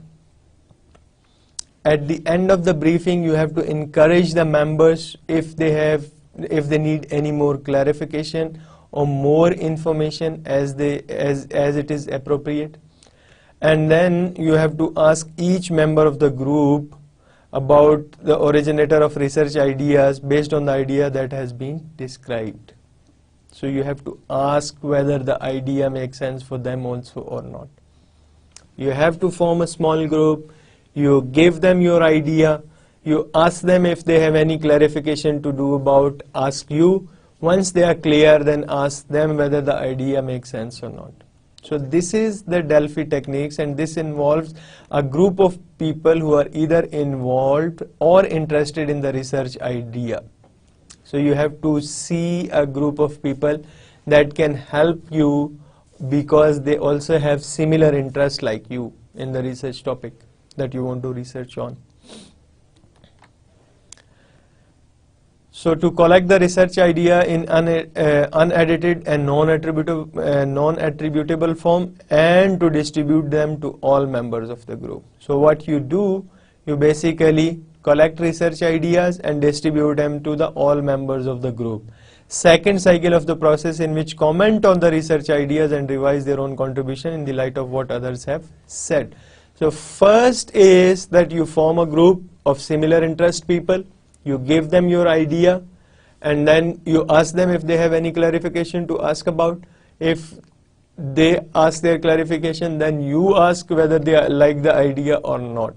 At the end of the briefing, you have to encourage the members if they need any more clarification or more information as it is appropriate. And then you have to ask each member of the group about the originator of research ideas based on the idea that has been described. So you have to ask whether the idea makes sense for them also or not. You have to form a small group, you give them your idea, you ask them if they have any clarification to do about, ask you. Once they are clear, then ask them whether the idea makes sense or not. So this is the Delphi techniques, and this involves a group of people who are either involved or interested in the research idea. So you have to see a group of people that can help you because they also have similar interests like you in the research topic that you want to research on. So to collect the research idea in unedited and non-attributable form, and to distribute them to all members of the group. So what you do, you basically collect research ideas and distribute them to the all members of the group. Second cycle of the process, in which comment on the research ideas and revise their own contribution in the light of what others have said. So first is that you form a group of similar interest people. You give them your idea, and then you ask them if they have any clarification to ask about. If they ask their clarification, then you ask whether they like the idea or not.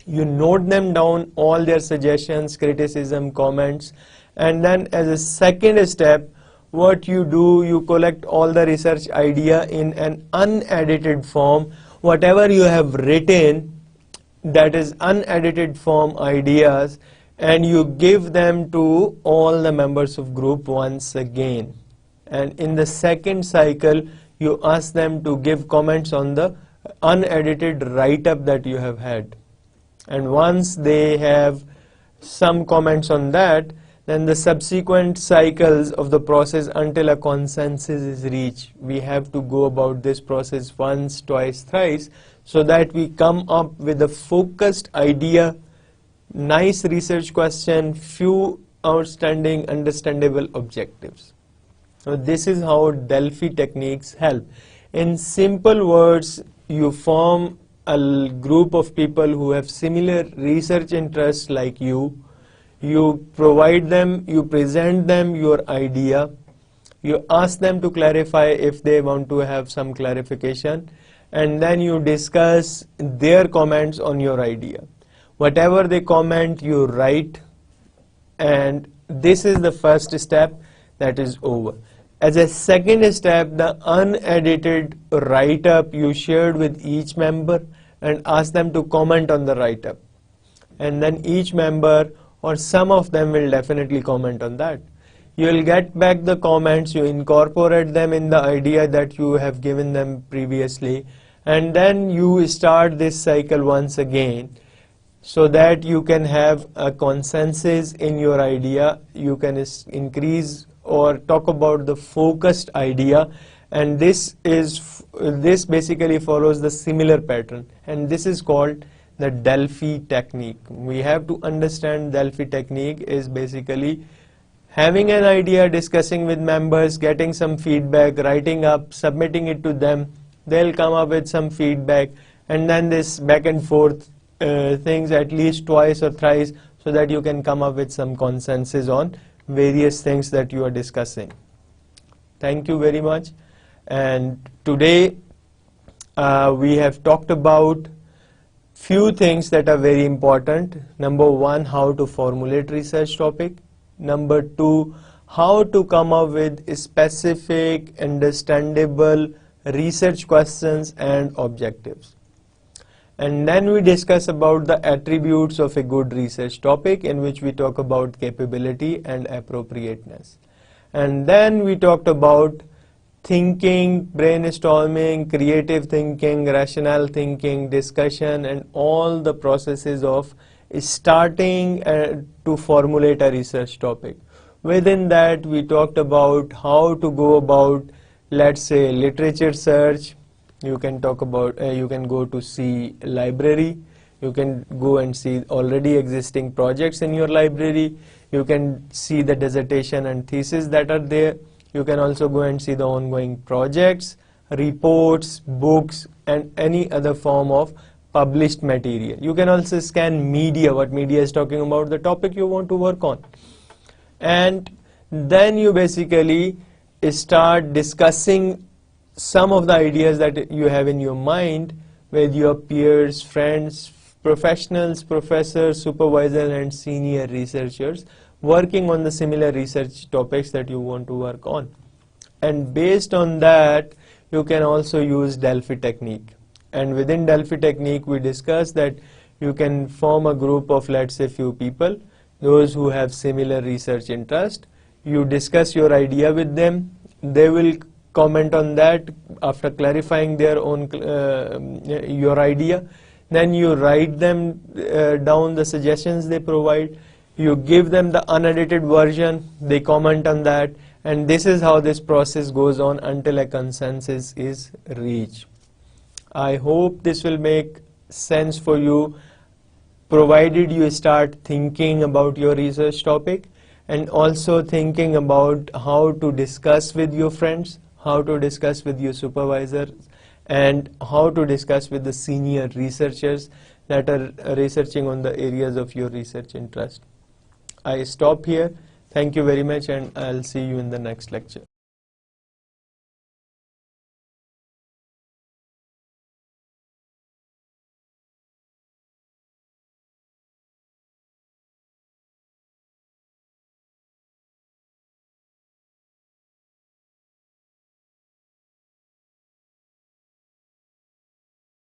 You note them down, all their suggestions, criticism, comments, and then as a second step, what you do, you collect all the research idea in an unedited form. Whatever you have written, that is unedited form ideas, and you give them to all the members of group once again. And in the second cycle, you ask them to give comments on the unedited write-up that you have had. And once they have some comments on that, then the subsequent cycles of the process until a consensus is reached. We have to go about this process once, twice, thrice, so that we come up with a focused idea, nice research question, few outstanding understandable objectives. So this is how Delphi techniques help. In simple words, you form a group of people who have similar research interests like you. You provide them, you present them your idea, you ask them to clarify if they want to have some clarification, and then you discuss their comments on your idea. Whatever they comment, you write, and this is the first step that is over. As a second step, the unedited write-up you shared with each member and ask them to comment on the write-up. And then each member or some of them will definitely comment on that. You will get back the comments, you incorporate them in the idea that you have given them previously, and then you start this cycle once again so that you can have a consensus in your idea. You can increase or talk about the focused idea, and this basically follows the similar pattern, and this is called the Delphi technique. We have to understand Delphi technique is basically having an idea, discussing with members, getting some feedback, writing up, submitting it to them. They'll come up with some feedback, and then this back and forth things at least twice or thrice, so that you can come up with some consensus on various things that you are discussing. Thank you very much. And today we have talked about few things that are very important. Number one, how to formulate research topic. Number two, how to come up with specific, understandable research questions and objectives. And then we discuss about the attributes of a good research topic, in which we talk about capability and appropriateness. And then we talked about thinking, brainstorming, creative thinking, rational thinking, discussion, and all the processes of starting to formulate a research topic. Within that, we talked about how to go about, let's say, literature search. You can talk about, you can go to see library, you can go and see already existing projects in your library, you can see the dissertation and thesis that are there, you can also go and see the ongoing projects, reports, books, and any other form of published material. You can also scan media, what media is talking about the topic you want to work on. And then you basically start discussing some of the ideas that you have in your mind with your peers, friends, professionals, professors, supervisors, and senior researchers working on the similar research topics that you want to work on. And based on that, you can also use Delphi technique. And within Delphi technique, we discussed that you can form a group of, let's say, few people, those who have similar research interest. You discuss your idea with them. They will comment on that after clarifying their own your idea. Then you write them down the suggestions they provide. You give them the unedited version. They comment on that. And this is how this process goes on until a consensus is reached. I hope this will make sense for you, provided you start thinking about your research topic and also thinking about how to discuss with your friends, how to discuss with your supervisors, and how to discuss with the senior researchers that are researching on the areas of your research interest. I stop here. Thank you very much, and I'll see you in the next lecture.